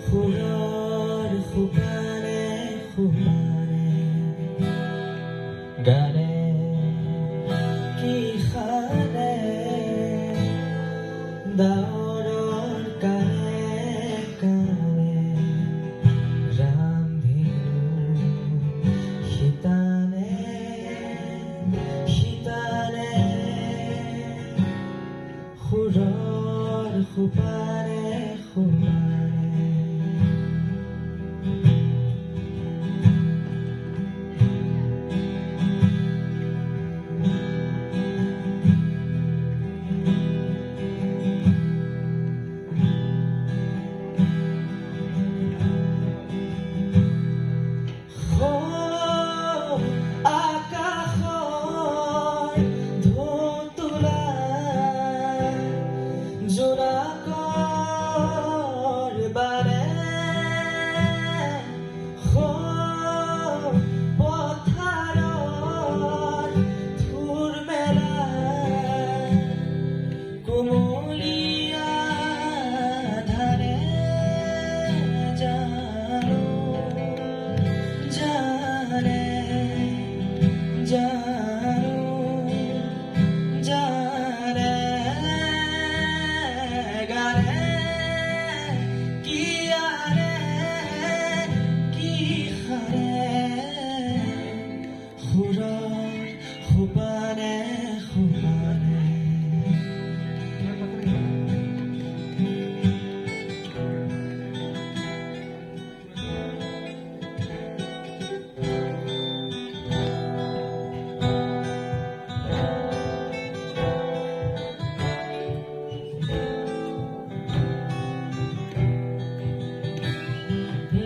সুৰৰ সোপাৰে সোপাৰে গানে কি সাৰে ডাৱৰৰ কাণে কাণে ৰামধেনু শিতানে শিতানে সুৰৰ সোপাৰে সোপাৰে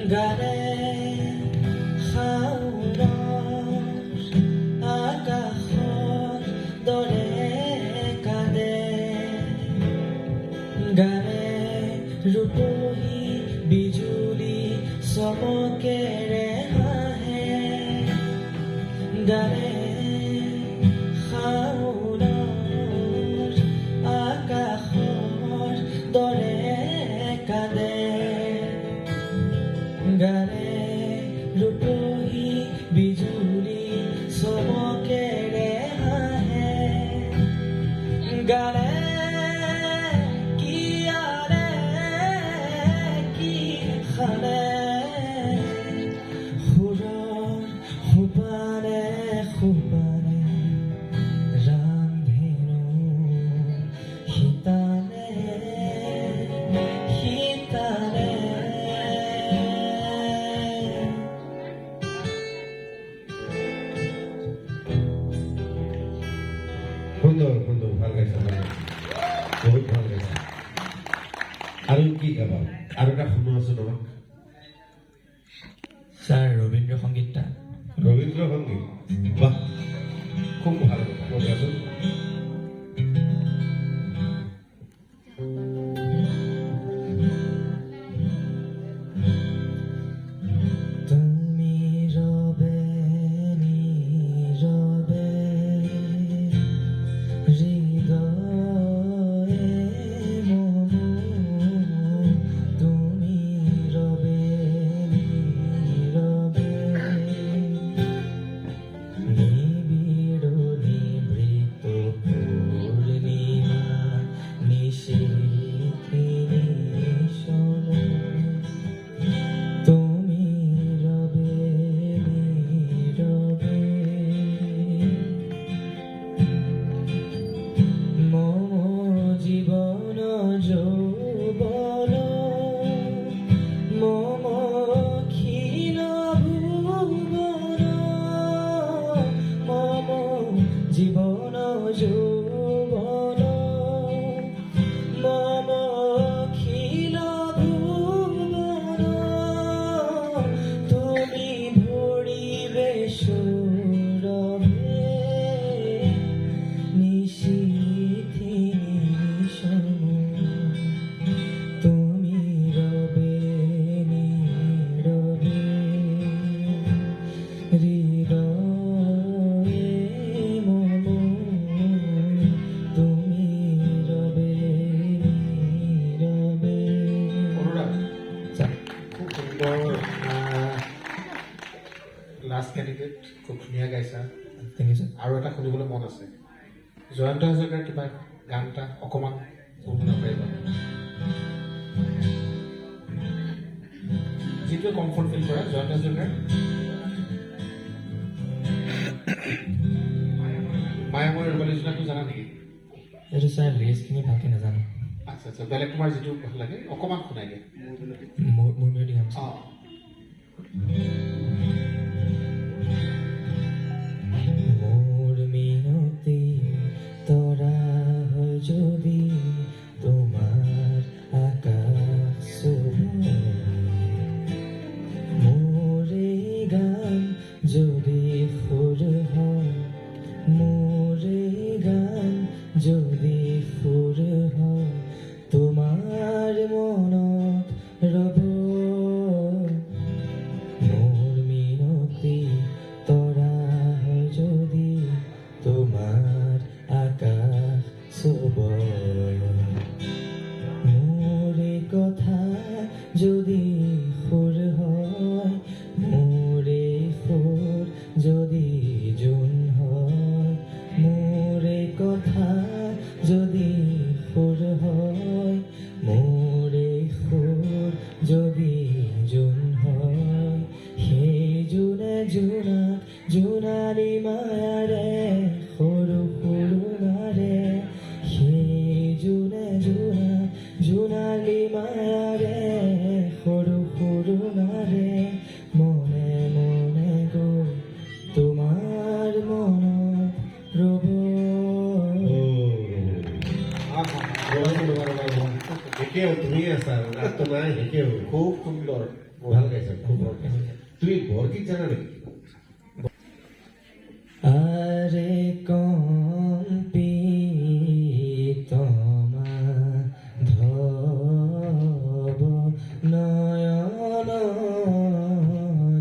গানে শাওনৰ আকাশৰ দৰে কান্দে গানে ৰূপহী বিজুলী চমকেৰে হাঁহে গানে শাওনৰ আকাশৰ দৰে কান্দে গানে ৰূপহী বিজুলী চমকেৰে হাঁহে গানে কি আনে কি খানে সুৰৰ সোপাৰে সোপাৰে ৰামধেনু শিতানে শিতানে সুন্দৰ সুন্দৰ ভাল গাইছে বহুত ভাল গাইছে আৰু কি গাবা আৰু এটা শুনো আছো তোমাক স্যার রবীন্দ্র সংগীতটা রবীন্দ্র সংগীত বাহ খুব ভালো কথা তুমি রবে নীরবে হৃদয়ে মম তুমি রবে নীরবে নিবিড় নিভৃত লাষ্ট কেণ্ডিডেট খুব ধুনীয়া গাইছা থেংক ইউ ছাৰ আৰু এটা শুনিবলৈ মন আছে জয়ন্ত হাজৰিকাৰ কিবা গান এটা অকণমান শুনিব পাৰিবা যিটোৱে কমফৰ্ট ফিল কৰা জয়ন্ত হাজৰিকাৰ মায়াময় ৰূপালী জোনাকটো জানা নেকি এইটো ছাৰ লিৰিক্সখিনি ভালকৈ নাজানো আচ্ছা আচ্ছা বেলেগ তোমাৰ যিটো ভাল লাগে অকণমান শুনাই দিয়া মোৰ মেলোডি গাম ছাৰ অঁ মোৰ মিনতি তৰা হয় যদি তোমাৰ আকাশ চুবে মোৰ এই গান যদি সুৰ হয় মোৰ এই গান যদি সুৰ হয় তোমাৰ মনত ৰ'ব মোৰ মিনতি তৰা হয় যদি তোমাৰ আকাশ চুব মোৰ এই কথা যদি সুৰ হয় মোৰ এই সুৰ যদি জোন হয় মোৰ এই কথা যদি সুৰ হয় মোৰ এই সুৰ যদি জোন হয় সেই জোনে জোনাক জোনালী মায়াৰে সৰু সৰু মাৰে সেই জোনে জোনাক জোনালী মায়াৰে সৰু সৰু মাৰে মনে মনে গৈ তোমাৰ মনত ৰ'ব একেও তুমি আছা গানটো নাই একেও খুব সুন্দৰ ভাল গাইছা খুব ভাল গাইছা তুমি বৰগীত জানা নেকি আৰে কম্পিতমা ধব নয়ন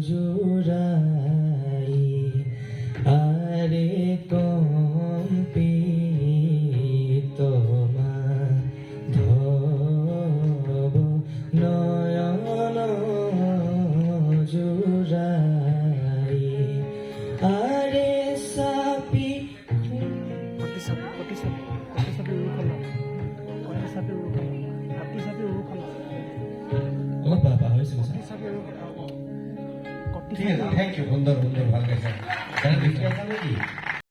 জুড়াই আৰে কম্পিতমা ধব নয়ন জুড়াই আৰে সাপি অলপ পাহৰিছিলোঁ ছাৰ ঠিক আছে থেংক ইউ সুন্দৰ সুন্দৰ ভাল গাইছা গান লিখি আছা নেকি